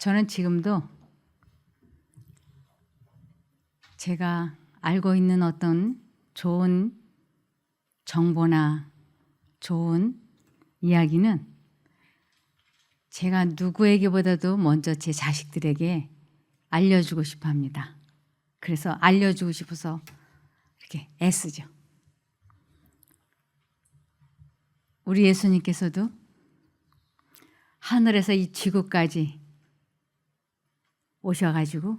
저는 지금도 제가 알고 있는 어떤 좋은 정보나 좋은 이야기는 제가 누구에게보다도 먼저 제 자식들에게 알려주고 싶어 합니다. 그래서 알려주고 싶어서 이렇게 애쓰죠. 우리 예수님께서도 하늘에서 이 지구까지 오셔가지고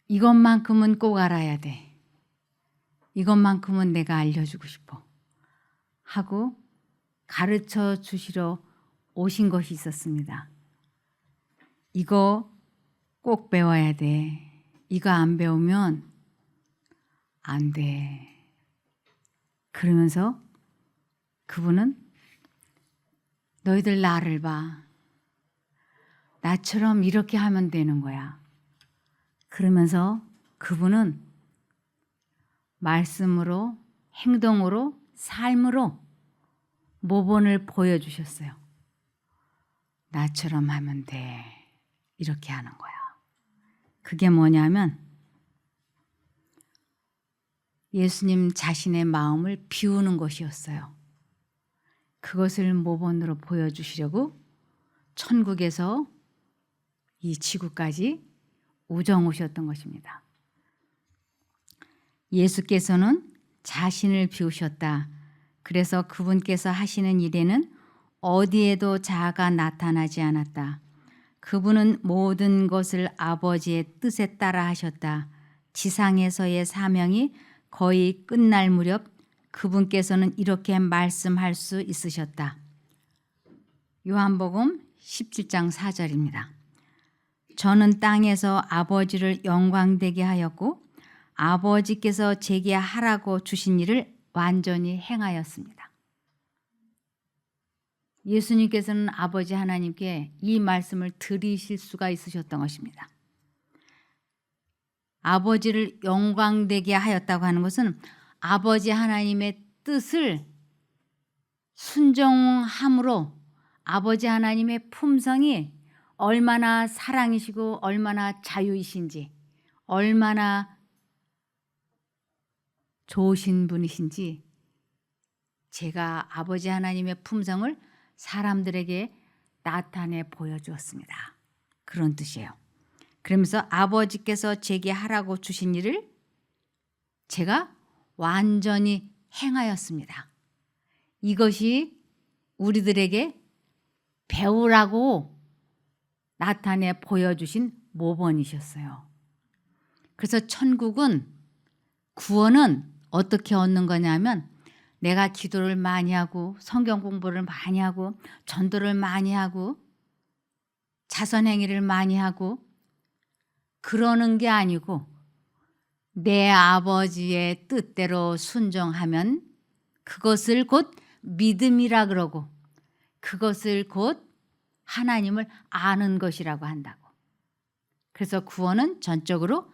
이것만큼은 꼭 알아야 돼. 이것만큼은 내가 알려주고 싶어. 하고 가르쳐 주시러 오신 것이 있었습니다. 이거 꼭 배워야 돼. 이거 안 배우면 안 돼. 그러면서 그분은 너희들 나를 봐. 나처럼 이렇게 하면 되는 거야. 그러면서 그분은 말씀으로, 행동으로, 삶으로 모본을 보여주셨어요. 나처럼 하면 돼. 이렇게 하는 거야. 그게 뭐냐면 예수님 자신의 마음을 비우는 것이었어요. 그것을 모본으로 보여주시려고 천국에서 이 지구까지 우정 오셨던 것입니다. 예수께서는 자신을 비우셨다. 그래서 그분께서 하시는 일에는 어디에도 자아가 나타나지 않았다. 그분은 모든 것을 아버지의 뜻에 따라 하셨다. 지상에서의 사명이 거의 끝날 무렵 그분께서는 이렇게 말씀할 수 있으셨다. 요한복음 17장 4절입니다. 저는 땅에서 아버지를 영광되게 하였고 아버지께서 제게 하라고 주신 일을 완전히 행하였습니다. 예수님께서는 아버지 하나님께 이 말씀을 드리실 수가 있으셨던 것입니다. 아버지를 영광되게 하였다고 하는 것은 아버지 하나님의 뜻을 순종함으로 아버지 하나님의 품성이 얼마나 사랑이시고 얼마나 자유이신지 얼마나 좋으신 분이신지 제가 아버지 하나님의 품성을 사람들에게 나타내 보여주었습니다. 그런 뜻이에요. 그러면서 아버지께서 제게 하라고 주신 일을 제가 완전히 행하였습니다. 이것이 우리들에게 배우라고 나타내 보여주신 모본이셨어요. 그래서 천국은 구원은 어떻게 얻는 거냐면 내가 기도를 많이 하고 성경 공부를 많이 하고 전도를 많이 하고 자선행위를 많이 하고 그러는 게 아니고 내 아버지의 뜻대로 순종하면 그것을 곧 믿음이라 그러고 그것을 곧 하나님을 아는 것이라고 한다고. 그래서 구원은 전적으로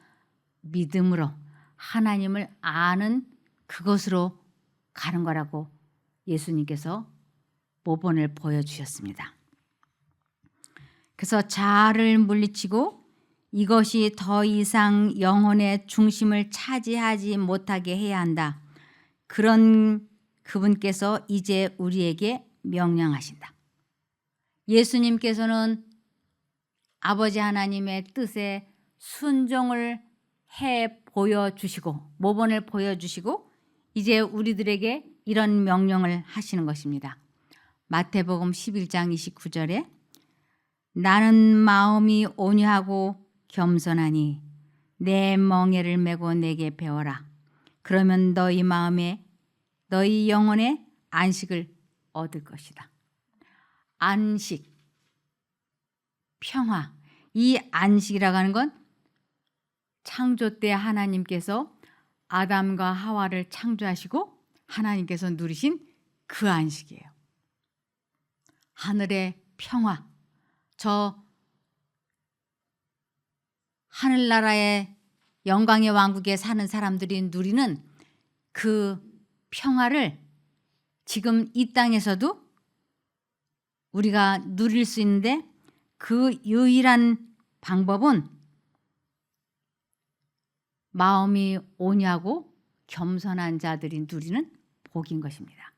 믿음으로 하나님을 아는 그것으로 가는 거라고 예수님께서 모본을 보여주셨습니다. 그래서 자아를 물리치고 이것이 더 이상 영혼의 중심을 차지하지 못하게 해야 한다. 그런 그분께서 이제 우리에게 명령하신다. 예수님께서는 아버지 하나님의 뜻에 순종을 해 보여주시고 모본을 보여주시고 이제 우리들에게 이런 명령을 하시는 것입니다. 마태복음 11장 29절에 나는 마음이 온유하고 겸손하니 내 멍에를 메고 내게 배워라. 그러면 너희 마음에 너희 영혼의 안식을 얻을 것이다. 안식, 평화. 이 안식이라고 하는 건 창조 때 하나님께서 아담과 하와를 창조하시고 하나님께서 누리신 그 안식이에요. 하늘의 평화. 저 하늘나라의 영광의 왕국에 사는 사람들이 누리는 그 평화를 지금 이 땅에서도 우리가 누릴 수 있는데 그 유일한 방법은 마음이 온유하고 겸손한 자들이 누리는 복인 것입니다.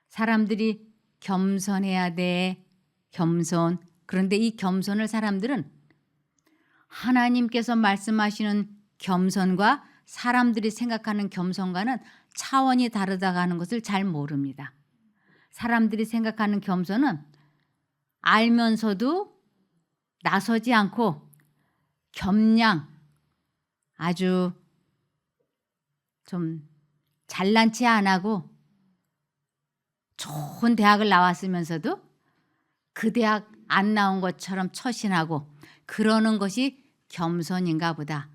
사람들이 겸손해야 돼. 겸손. 그런데 이 겸손을 사람들은 하나님께서 말씀하시는 겸손과 사람들이 생각하는 겸손과는 차원이 다르다고 하는 것을 잘 모릅니다. 사람들이 생각하는 겸손은 알면서도 나서지 않고 겸양, 아주 좀 잘난 체 안 하고 좋은 대학을 나왔으면서도 그 대학 안 나온 것처럼 처신하고 그러는 것이 겸손인가 보다.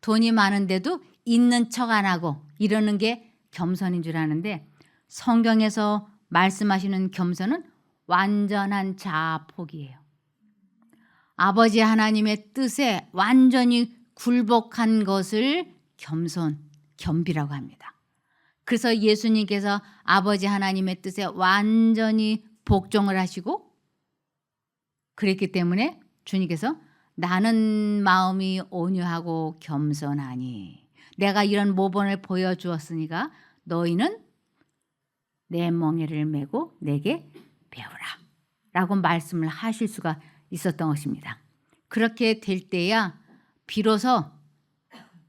돈이 많은데도 있는 척 안 하고 이러는 게 겸손인 줄 아는데, 성경에서 말씀하시는 겸손은 완전한 자아포기예요. 아버지 하나님의 뜻에 완전히 굴복한 것을 겸비라고 합니다. 그래서 예수님께서 아버지 하나님의 뜻에 완전히 복종을 하시고, 그랬기 때문에 주님께서 나는 마음이 온유하고 겸손하니 내가 이런 모범을 보여주었으니까 너희는 내 멍에를 메고 내게 배우라 라고 말씀을 하실 수가 있었던 것입니다. 그렇게 될 때야 비로소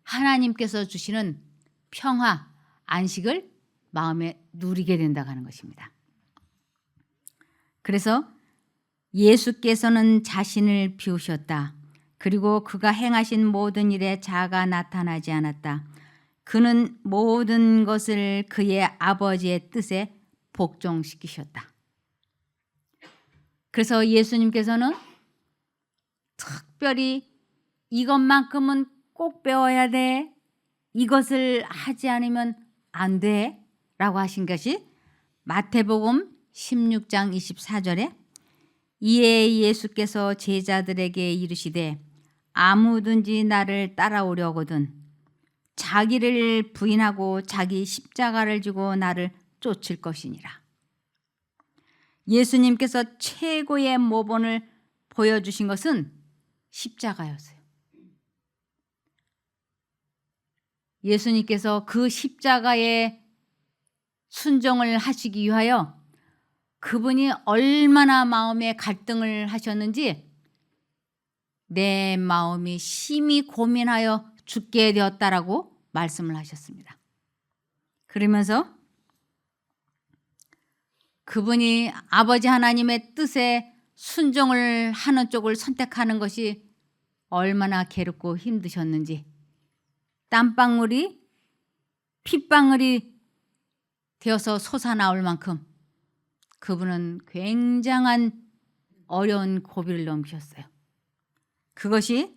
하나님께서 주시는 평화, 안식을 마음에 누리게 된다고 하는 것입니다. 그래서 예수께서는 자신을 비우셨다. 그리고 그가 행하신 모든 일에 자아가 나타나지 않았다. 그는 모든 것을 그의 아버지의 뜻에 복종시키셨다. 그래서 예수님께서는 특별히 이것만큼은 꼭 배워야 돼. 이것을 하지 않으면 안 돼. 라고 하신 것이 마태복음 16장 24절에 이에 예수께서 제자들에게 이르시되 아무든지 나를 따라오려거든 자기를 부인하고 자기 십자가를 지고 나를 쫓을 것이니라. 예수님께서 최고의 모범을 보여주신 것은 십자가였어요. 예수님께서 그 십자가에 순종을 하시기 위하여 그분이 얼마나 마음에 갈등을 하셨는지 내 마음이 심히 고민하여 죽게 되었다라고 말씀을 하셨습니다. 그러면서 그분이 아버지 하나님의 뜻에 순종을 하는 쪽을 선택하는 것이 얼마나 괴롭고 힘드셨는지, 땀방울이 핏방울이 되어서 솟아나올 만큼 그분은 굉장한 어려운 고비를 넘기셨어요. 그것이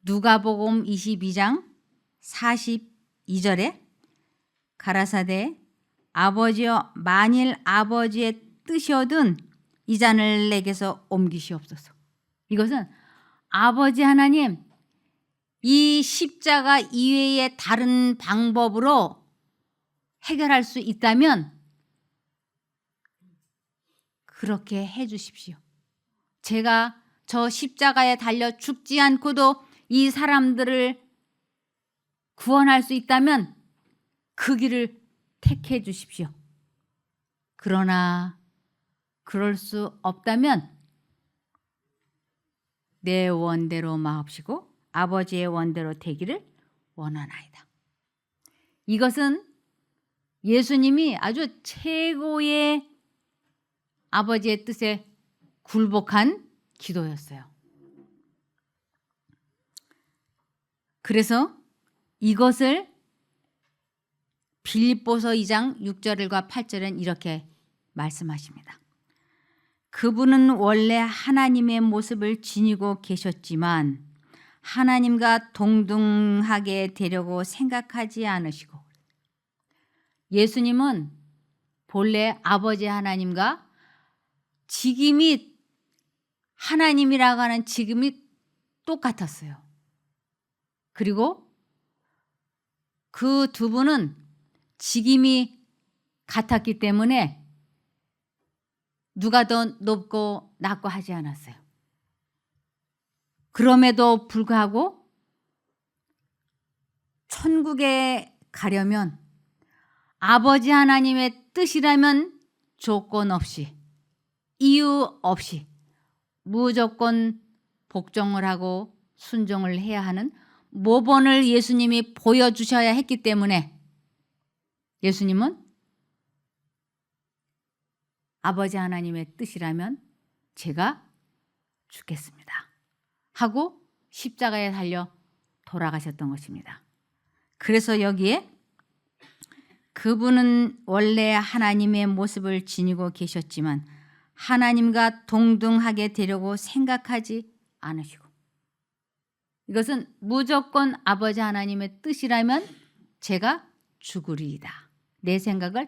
누가복음 22장 42절에 가라사대 아버지여 만일 아버지의 뜻이어든 이 잔을 내게서 옮기시옵소서. 이것은 아버지 하나님 이 십자가 이외의 다른 방법으로 해결할 수 있다면 그렇게 해 주십시오. 제가 저 십자가에 달려 죽지 않고도 이 사람들을 구원할 수 있다면 그 길을 택해 주십시오. 그러나 그럴 수 없다면 내 원대로 마옵시고 아버지의 원대로 되기를 원하나이다. 이것은 예수님이 아주 최고의 아버지의 뜻에 굴복한 기도였어요. 그래서 이것을 빌립보서 2장 6절과 8절엔 이렇게 말씀하십니다. 그분은 원래 하나님의 모습을 지니고 계셨지만 하나님과 동등하게 되려고 생각하지 않으시고, 예수님은 본래 아버지 하나님과 직임이 하나님이라고 하는 직임이 똑같았어요. 그리고 그 두 분은 직임이 같았기 때문에 누가 더 높고 낮고 하지 않았어요. 그럼에도 불구하고 천국에 가려면 아버지 하나님의 뜻이라면 조건 없이, 이유 없이 무조건 복종을 하고 순종을 해야 하는 모본을 예수님이 보여주셔야 했기 때문에 예수님은 아버지 하나님의 뜻이라면 제가 죽겠습니다 하고 십자가에 달려 돌아가셨던 것입니다. 그래서 여기에 그분은 원래 하나님의 모습을 지니고 계셨지만 하나님과 동등하게 되려고 생각하지 않으시고, 이것은 무조건 아버지 하나님의 뜻이라면 제가 죽으리이다, 내 생각을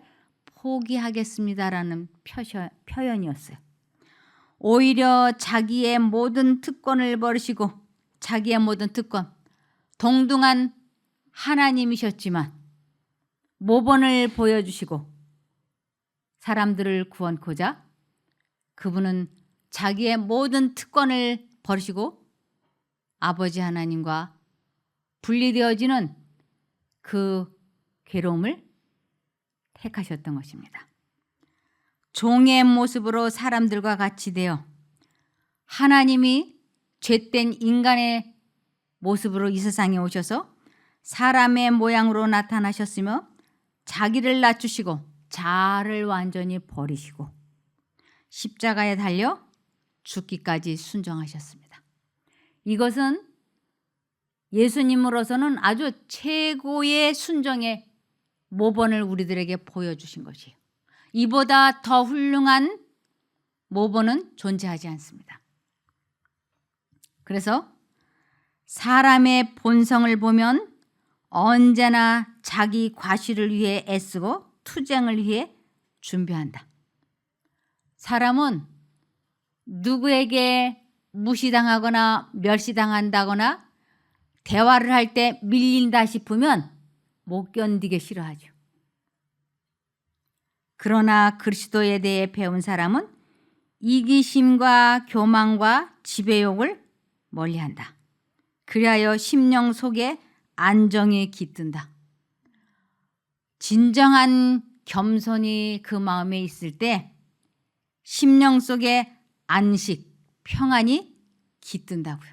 포기하겠습니다라는 표현이었어요. 오히려 자기의 모든 특권을 버리시고, 자기의 모든 특권, 동등한 하나님이셨지만 모본을 보여주시고 사람들을 구원코자 그분은 자기의 모든 특권을 버리시고 아버지 하나님과 분리되어지는 그 괴로움을 택하셨던 것입니다. 종의 모습으로 사람들과 같이 되어 하나님이 죄된 인간의 모습으로 이 세상에 오셔서 사람의 모양으로 나타나셨으며 자기를 낮추시고 자아를 완전히 버리시고 십자가에 달려 죽기까지 순종하셨습니다. 이것은 예수님으로서는 아주 최고의 순종의 모본을 우리들에게 보여주신 것이에요. 이보다 더 훌륭한 모본은 존재하지 않습니다. 그래서 사람의 본성을 보면 언제나 자기 과실을 위해 애쓰고 투쟁을 위해 준비한다. 사람은 누구에게 무시당하거나 멸시당한다거나 대화를 할 때 밀린다 싶으면 못 견디게 싫어하죠. 그러나 그리스도에 대해 배운 사람은 이기심과 교만과 지배욕을 멀리한다. 그리하여 심령 속에 안정이 깃든다. 진정한 겸손이 그 마음에 있을 때 심령 속에 안식, 평안이 깃든다고요.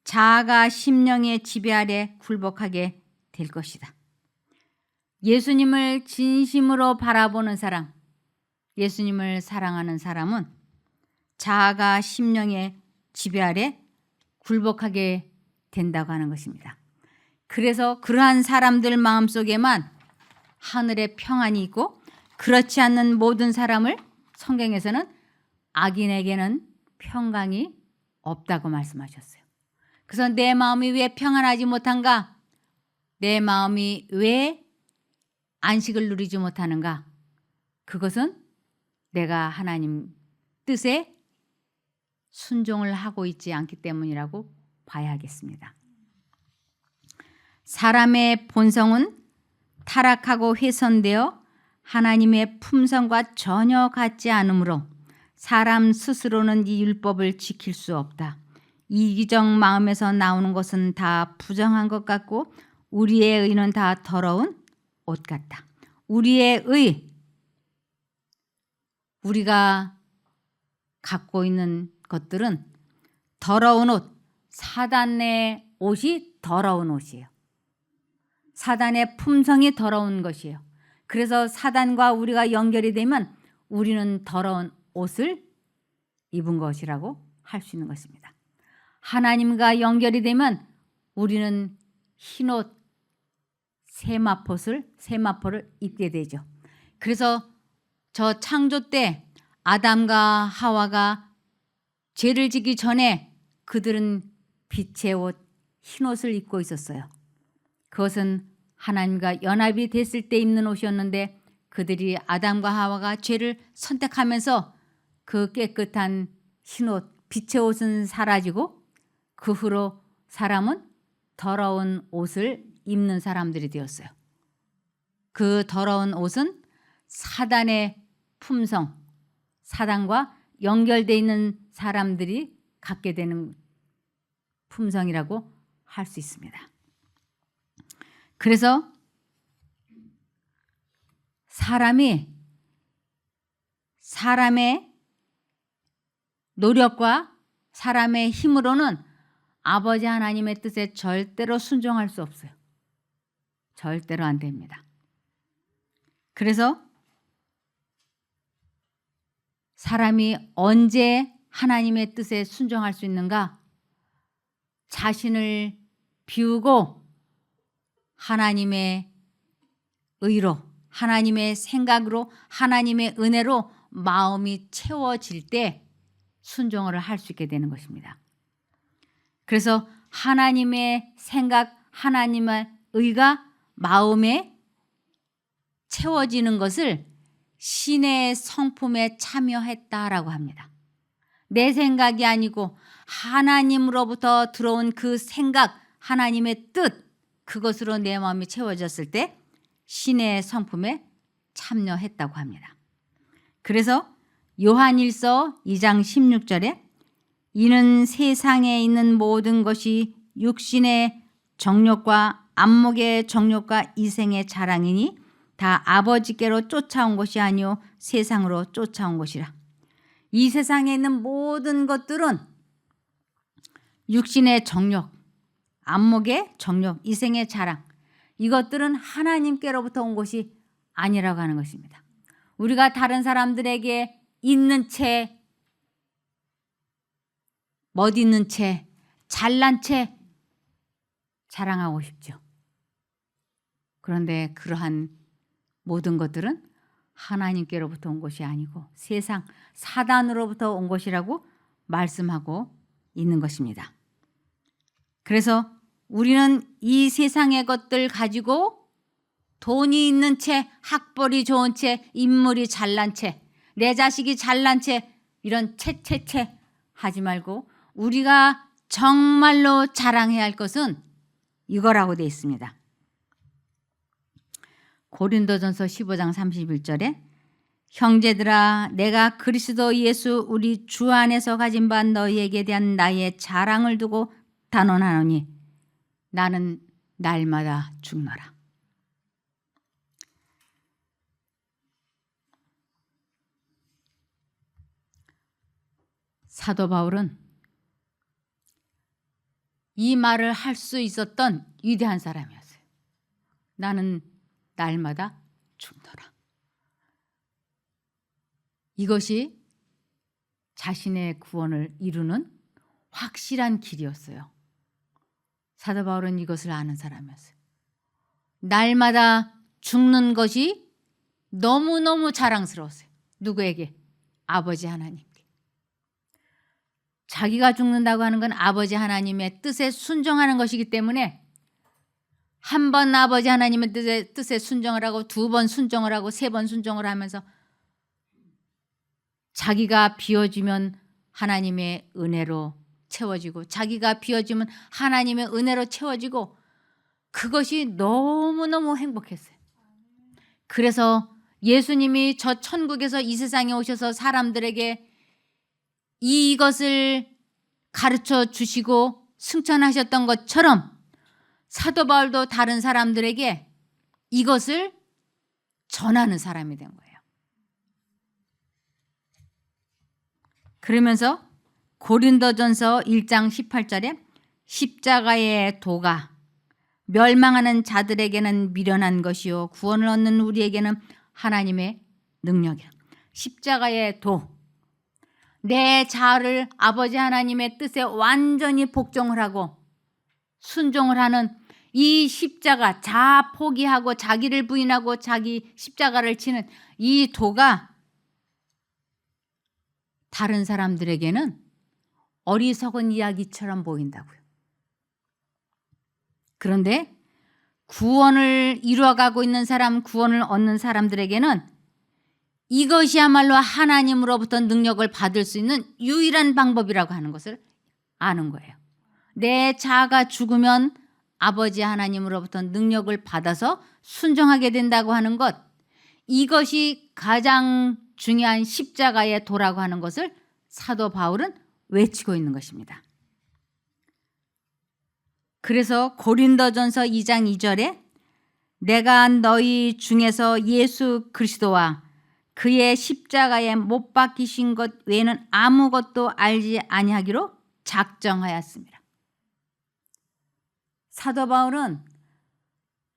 자아가 심령의 지배 아래 굴복하게 될 것이다. 예수님을 진심으로 바라보는 사람, 예수님을 사랑하는 사람은 자아가 심령의 지배 아래 굴복하게 된다고 하는 것입니다. 그래서 그러한 사람들 마음속에만 하늘의 평안이 있고, 그렇지 않는 모든 사람을 성경에서는 악인에게는 평강이 없다고 말씀하셨어요. 그래서 내 마음이 왜 평안하지 못한가? 내 마음이 왜 안식을 누리지 못하는가? 그것은 내가 하나님 뜻에 순종을 하고 있지 않기 때문이라고 봐야 하겠습니다. 사람의 본성은 타락하고 훼손되어 하나님의 품성과 전혀 같지 않으므로 사람 스스로는 이 율법을 지킬 수 없다. 이기적 마음에서 나오는 것은 다 부정한 것 같고 우리의 의는 다 더러운 옷 같다. 우리의 의, 우리가 갖고 있는 것들은 더러운 옷, 사단의 옷이 더러운 옷이에요. 사단의 품성이 더러운 것이에요. 그래서 사단과 우리가 연결이 되면 우리는 더러운 옷을 입은 것이라고 할 수 있는 것입니다. 하나님과 연결이 되면 우리는 흰옷, 세마포를 입게 되죠. 그래서 저 창조 때 아담과 하와가 죄를 지기 전에 그들은 빛의 옷, 흰옷을 입고 있었어요. 그것은 하나님과 연합이 됐을 때 입는 옷이었는데 그들이 아담과 하와가 죄를 선택하면서 그 깨끗한 흰옷, 빛의 옷은 사라지고 그 후로 사람은 더러운 옷을 입는 사람들이 되었어요. 그 더러운 옷은 사단의 품성, 사단과 연결되어 있는 사람들이 갖게 되는 품성이라고 할 수 있습니다. 그래서 사람의 노력과 사람의 힘으로는 아버지 하나님의 뜻에 절대로 순종할 수 없어요. 절대로 안 됩니다. 그래서 사람이 언제 하나님의 뜻에 순종할 수 있는가? 자신을 비우고 하나님의 의로, 하나님의 생각으로, 하나님의 은혜로 마음이 채워질 때 순종을 할 수 있게 되는 것입니다. 그래서 하나님의 생각, 하나님의 의가 마음에 채워지는 것을 신의 성품에 참여했다라고 합니다. 내 생각이 아니고 하나님으로부터 들어온 그 생각, 하나님의 뜻, 그것으로 내 마음이 채워졌을 때 신의 성품에 참여했다고 합니다. 그래서 요한일서 2장 16절에 이는 세상에 있는 모든 것이 육신의 정욕과 안목의 정욕과 이생의 자랑이니 다 아버지께로 쫓아온 것이 아니요 세상으로 쫓아온 것이라. 이 세상에 있는 모든 것들은 육신의 정욕, 안목의 정욕, 이생의 자랑, 이것들은 하나님께로부터 온 것이 아니라고 하는 것입니다. 우리가 다른 사람들에게 있는 채, 멋있는 채, 잘난 채 자랑하고 싶죠. 그런데 그러한 모든 것들은 하나님께로부터 온 것이 아니고 세상, 사단으로부터 온 것이라고 말씀하고 있는 것입니다. 그래서 우리는 이 세상의 것들 가지고 돈이 있는 채, 학벌이 좋은 채, 인물이 잘난 채, 내 자식이 잘난 채, 이런 채 하지 말고 우리가 정말로 자랑해야 할 것은 이거라고 되어 있습니다. 고린도전서 15장 31절에 형제들아 내가 그리스도 예수 우리 주 안에서 가진 바 너희에게 대한 나의 자랑을 두고 단언하노니 나는 날마다 죽노라. 사도 바울은 이 말을 할 수 있었던 위대한 사람이었어요. 나는 날마다 죽노라. 이것이 자신의 구원을 이루는 확실한 길이었어요. 사도 바울은 이것을 아는 사람이었어요. 날마다 죽는 것이 너무너무 자랑스러웠어요. 누구에게? 아버지 하나님께. 자기가 죽는다고 하는 건 아버지 하나님의 뜻에 순종하는 것이기 때문에 한 번 아버지 하나님의 뜻에 순종을 하고 두 번 순종을 하고 세 번 순종을 하면서 자기가 비워지면 하나님의 은혜로 채워지고 자기가 비워지면 하나님의 은혜로 채워지고 그것이 너무너무 행복했어요. 그래서 예수님이 저 천국에서 이 세상에 오셔서 사람들에게 이것을 가르쳐 주시고 승천하셨던 것처럼 사도 바울도 다른 사람들에게 이것을 전하는 사람이 된 거예요. 그러면서 고린도전서 1장 18절에 십자가의 도가 멸망하는 자들에게는 미련한 것이요 구원을 얻는 우리에게는 하나님의 능력이라. 십자가의 도, 내 자아를 아버지 하나님의 뜻에 완전히 복종을 하고 순종을 하는 이 십자가, 자아 포기하고 자기를 부인하고 자기 십자가를 치는 이 도가 다른 사람들에게는 어리석은 이야기처럼 보인다고요. 그런데 구원을 이루어가고 있는 사람, 구원을 얻는 사람들에게는 이것이야말로 하나님으로부터 능력을 받을 수 있는 유일한 방법이라고 하는 것을 아는 거예요. 내 자아가 죽으면 아버지 하나님으로부터 능력을 받아서 순종하게 된다고 하는 것, 이것이 가장 중요한 십자가의 도라고 하는 것을 사도 바울은 외치고 있는 것입니다. 그래서 고린도전서 2장 2절에 내가 너희 중에서 예수 그리스도와 그의 십자가에 못 박히신 것 외에는 아무것도 알지 아니하기로 작정하였습니다. 사도 바울은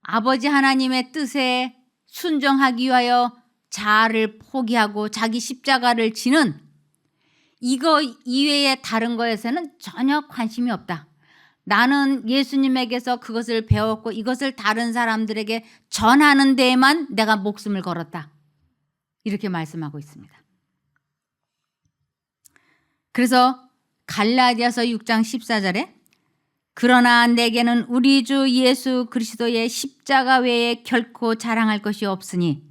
아버지 하나님의 뜻에 순종하기 위하여 자아를 포기하고 자기 십자가를 지는 이거 이외에 다른 거에서는 전혀 관심이 없다. 나는 예수님에게서 그것을 배웠고 이것을 다른 사람들에게 전하는 데에만 내가 목숨을 걸었다. 이렇게 말씀하고 있습니다. 그래서 갈라디아서 6장 14절에 그러나 내게는 우리 주 예수 그리스도의 십자가 외에 결코 자랑할 것이 없으니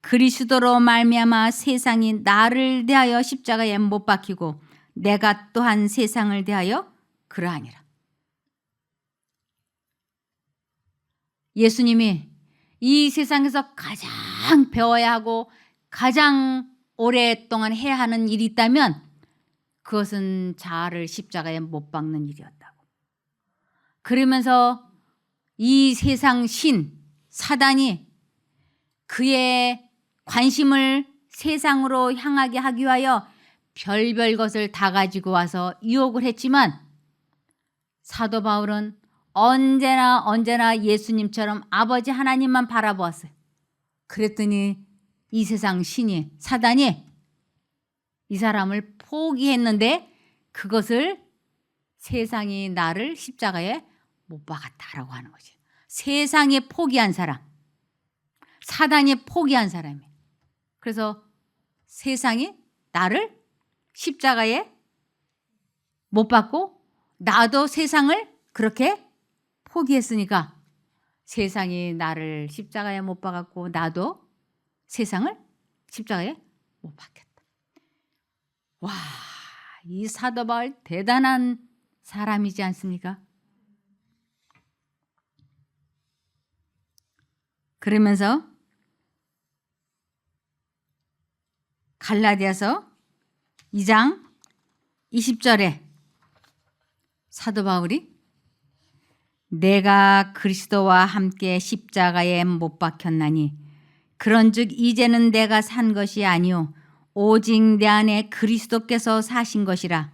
그리스도로 말미암아 세상이 나를 대하여 십자가에 못 박히고 내가 또한 세상을 대하여 그러하니라. 예수님이 이 세상에서 가장 배워야 하고 가장 오랫동안 해야 하는 일이 있다면 그것은 자아를 십자가에 못 박는 일이었다고. 그러면서 이 세상 신 사단이 그의 관심을 세상으로 향하게 하기 위하여 별별 것을 다 가지고 와서 유혹을 했지만 사도 바울은 언제나 예수님처럼 아버지 하나님만 바라보았어요. 그랬더니 이 세상 신이 사단이 이 사람을 포기했는데 그것을 세상이 나를 십자가에 못 박았다라고 하는 거죠. 세상이 포기한 사람, 사단이 포기한 사람이에요. 그래서 세상이 나를 십자가에 못 박고 나도 세상을 그렇게 포기했으니까 세상이 나를 십자가에 못 박았고 나도 세상을 십자가에 못 박혔다. 와, 이 사도 바울 대단한 사람이지 않습니까? 그러면서 갈라디아서 2장 20절에 사도 바울이 내가 그리스도와 함께 십자가에 못 박혔나니 그런즉 이제는 내가 산 것이 아니요 오직 내 안에 그리스도께서 사신 것이라.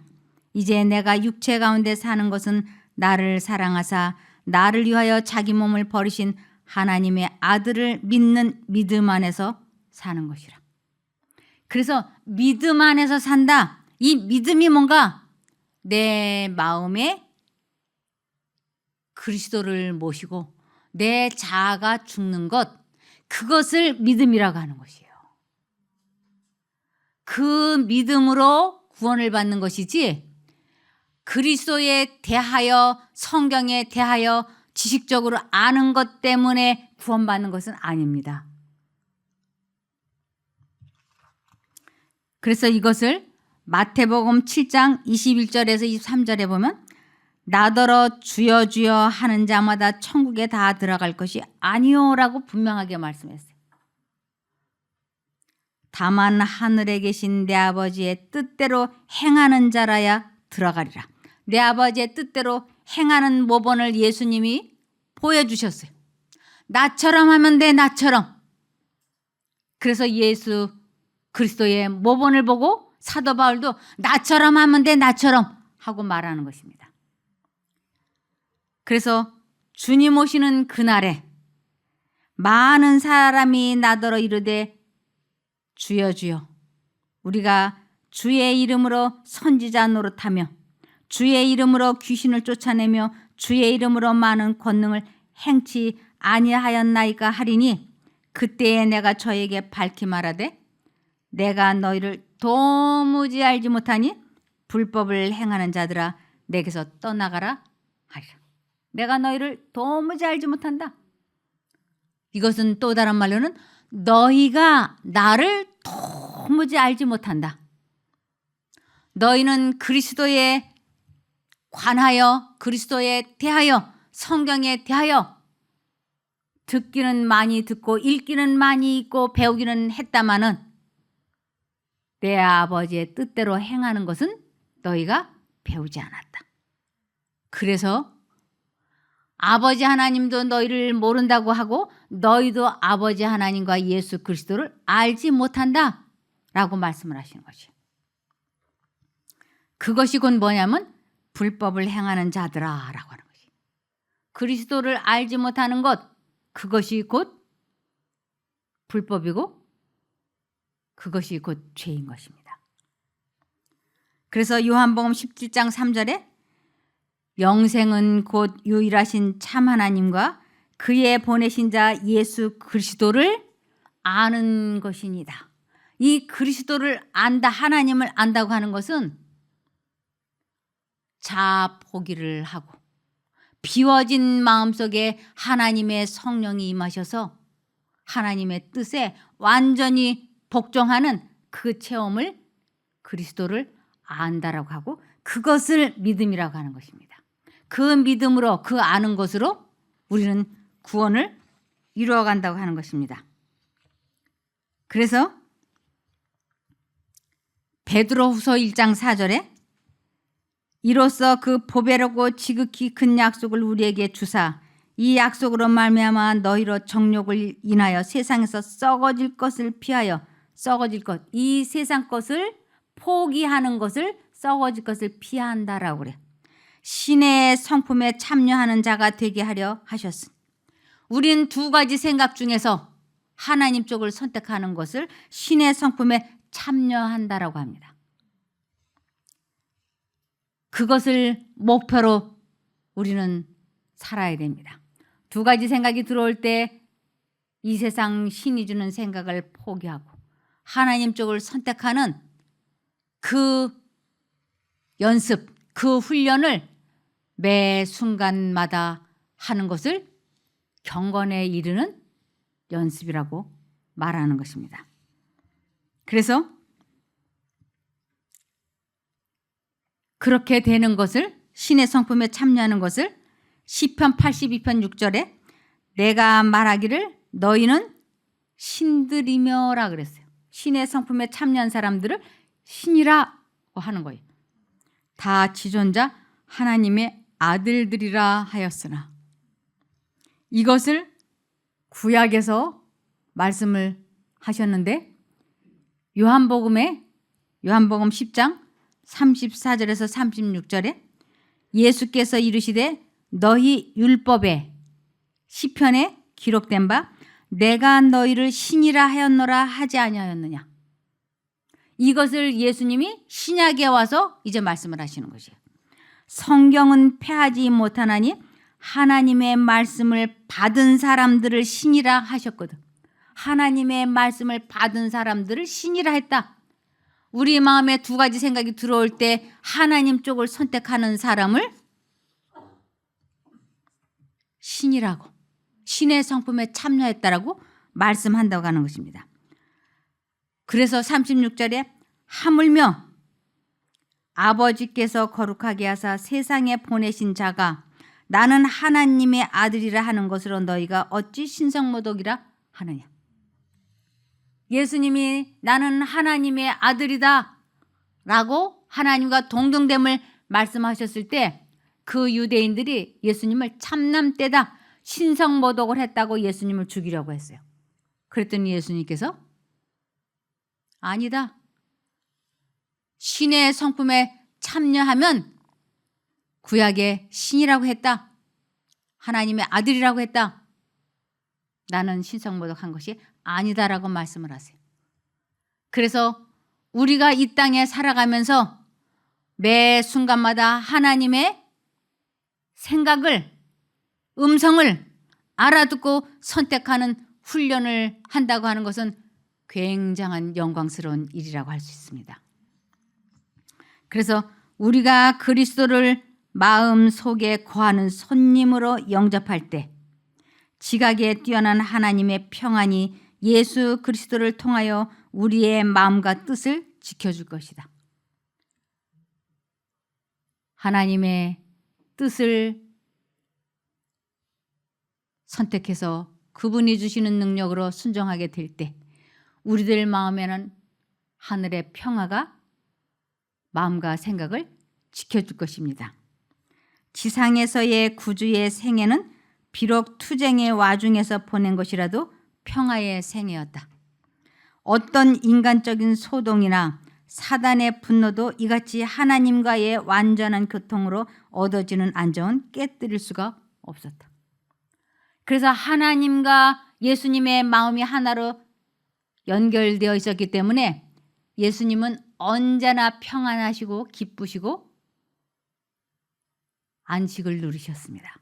이제 내가 육체 가운데 사는 것은 나를 사랑하사 나를 위하여 자기 몸을 버리신 하나님의 아들을 믿는 믿음 안에서 사는 것이라. 그래서 믿음 안에서 산다. 이 믿음이 뭔가 내 마음에 그리스도를 모시고 내 자아가 죽는 것, 그것을 믿음이라고 하는 것이에요. 그 믿음으로 구원을 받는 것이지 그리스도에 대하여 성경에 대하여 지식적으로 아는 것 때문에 구원받는 것은 아닙니다. 그래서 이것을 마태복음 7장 21절에서 23절에 보면 나더러 주여 주여 하는 자마다 천국에 다 들어갈 것이 아니오라고 분명하게 말씀했어요. 다만 하늘에 계신 내 아버지의 뜻대로 행하는 자라야 들어가리라. 내 아버지의 뜻대로 행하는 모본을 예수님이 보여주셨어요. 나처럼 하면 돼, 나처럼. 그래서 예수 그리스도의 모본을 보고 사도 바울도 나처럼 하면 돼, 나처럼 하고 말하는 것입니다. 그래서 주님 오시는 그날에 많은 사람이 나더러 이르되 주여 주여 우리가 주의 이름으로 선지자 노릇하며 주의 이름으로 귀신을 쫓아내며 주의 이름으로 많은 권능을 행치 아니하였나이까 하리니 그때에 내가 저에게 밝히 말하되 내가 너희를 도무지 알지 못하니 불법을 행하는 자들아 내게서 떠나가라 하리라. 내가 너희를 도무지 알지 못한다. 이것은 또 다른 말로는 너희가 나를 도무지 알지 못한다. 너희는 그리스도에 관하여 그리스도에 대하여 성경에 대하여 듣기는 많이 듣고 읽기는 많이 읽고 배우기는 했다마는 내 아버지의 뜻대로 행하는 것은 너희가 배우지 않았다. 그래서 아버지 하나님도 너희를 모른다고 하고 너희도 아버지 하나님과 예수 그리스도를 알지 못한다 라고 말씀을 하시는 것이에요. 그것이 곧 뭐냐면 불법을 행하는 자들아 라고 하는 것이에요. 그리스도를 알지 못하는 것, 그것이 곧 불법이고 그것이 곧 죄인 것입니다. 그래서 요한복음 17장 3절에 영생은 곧 유일하신 참 하나님과 그의 보내신 자 예수 그리스도를 아는 것이니다. 이 그리스도를 안다, 하나님을 안다고 하는 것은 자아 포기를 하고 비워진 마음속에 하나님의 성령이 임하셔서 하나님의 뜻에 완전히 복종하는 그 체험을 그리스도를 안다라고 하고 그것을 믿음이라고 하는 것입니다. 그 믿음으로 그 아는 것으로 우리는 구원을 이루어간다고 하는 것입니다. 그래서 베드로후서 1장 4절에 이로써 그 보배롭고 지극히 큰 약속을 우리에게 주사 이 약속으로 말미암아 너희로 정욕을 인하여 세상에서 썩어질 것을 피하여 썩어질 것, 이 세상 것을 포기하는 것을 썩어질 것을 피한다라고 그래. 신의 성품에 참여하는 자가 되게 하려 하셨으니 우린 두 가지 생각 중에서 하나님 쪽을 선택하는 것을 신의 성품에 참여한다라고 합니다. 그것을 목표로 우리는 살아야 됩니다. 두 가지 생각이 들어올 때 이 세상 신이 주는 생각을 포기하고 하나님 쪽을 선택하는 그 연습, 그 훈련을 매 순간마다 하는 것을 경건에 이르는 연습이라고 말하는 것입니다. 그래서 그렇게 되는 것을 신의 성품에 참여하는 것을 시편 82편 6절에 내가 말하기를 너희는 신들이며라 그랬어요. 신의 성품에 참여한 사람들을 신이라고 하는 거예요. 다 지존자 하나님의 아들들이라 하였으나 이것을 구약에서 말씀을 하셨는데 요한복음 10장 34절에서 36절에 예수께서 이르시되 너희 율법에 시편에 기록된 바 내가 너희를 신이라 하였노라 하지 아니하였느냐. 이것을 예수님이 신약에 와서 이제 말씀을 하시는 것이에요. 성경은 패하지 못하나니 하나님의 말씀을 받은 사람들을 신이라 하셨거든. 하나님의 말씀을 받은 사람들을 신이라 했다. 우리 마음에 두 가지 생각이 들어올 때 하나님 쪽을 선택하는 사람을 신이라고, 신의 성품에 참여했다라고 말씀한다고 하는 것입니다. 그래서 36절에 하물며 아버지께서 거룩하게 하사 세상에 보내신 자가 나는 하나님의 아들이라 하는 것으로 너희가 어찌 신성모독이라 하느냐. 예수님이 나는 하나님의 아들이다 라고 하나님과 동등됨을 말씀하셨을 때 그 유대인들이 예수님을 참남떼다 신성모독을 했다고 예수님을 죽이려고 했어요. 그랬더니 예수님께서 아니다. 신의 성품에 참여하면 구약의 신이라고 했다. 하나님의 아들이라고 했다. 나는 신성모독한 것이 아니다라고 말씀을 하세요. 그래서 우리가 이 땅에 살아가면서 매 순간마다 하나님의 생각을, 음성을 알아듣고 선택하는 훈련을 한다고 하는 것은 굉장한 영광스러운 일이라고 할 수 있습니다. 그래서 우리가 그리스도를 마음 속에 거하는 손님으로 영접할 때 지각에 뛰어난 하나님의 평안이 예수 그리스도를 통하여 우리의 마음과 뜻을 지켜줄 것이다. 하나님의 뜻을 선택해서 그분이 주시는 능력으로 순종하게 될 때 우리들 마음에는 하늘의 평화가 마음과 생각을 지켜줄 것입니다. 지상에서의 구주의 생애는 비록 투쟁의 와중에서 보낸 것이라도 평화의 생애였다. 어떤 인간적인 소동이나 사단의 분노도 이같이 하나님과의 완전한 교통으로 얻어지는 안정은 깨뜨릴 수가 없었다. 그래서 하나님과 예수님의 마음이 하나로 연결되어 있었기 때문에 예수님은 언제나 평안하시고 기쁘시고 안식을 누리셨습니다.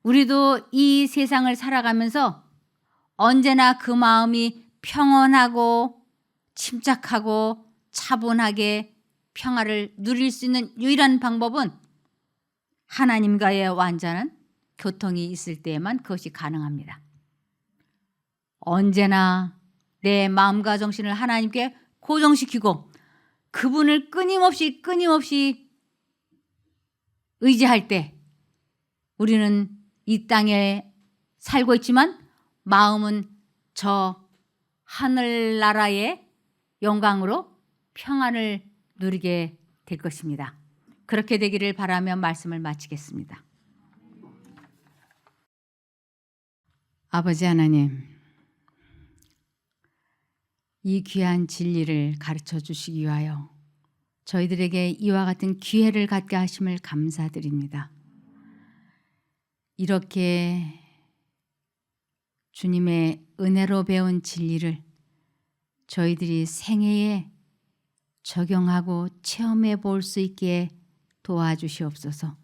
우리도 이 세상을 살아가면서 언제나 그 마음이 평온하고 침착하고 차분하게 평화를 누릴 수 있는 유일한 방법은 하나님과의 완전한 교통이 있을 때에만 그것이 가능합니다. 언제나 내 마음과 정신을 하나님께 고정시키고 그분을 끊임없이 의지할 때 우리는 이 땅에 살고 있지만 마음은 저 하늘나라의 영광으로 평안을 누리게 될 것입니다. 그렇게 되기를 바라며 말씀을 마치겠습니다. 아버지 하나님, 이 귀한 진리를 가르쳐 주시기 위하여 저희들에게 이와 같은 기회를 갖게 하심을 감사드립니다. 이렇게 주님의 은혜로 배운 진리를 저희들이 생애에 적용하고 체험해 볼 수 있게 도와주시옵소서.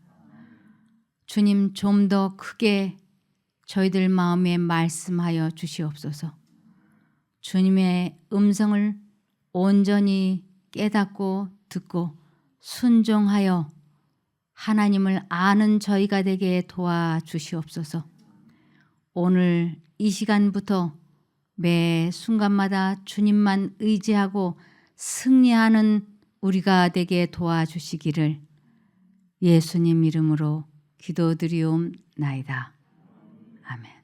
주님, 좀 더 크게 저희들 마음에 말씀하여 주시옵소서. 주님의 음성을 온전히 깨닫고 듣고 순종하여 하나님을 아는 저희가 되게 도와주시옵소서. 오늘 이 시간부터 매 순간마다 주님만 의지하고 승리하는 우리가 되게 도와주시기를 예수님 이름으로 기도드리옵나이다. 아멘.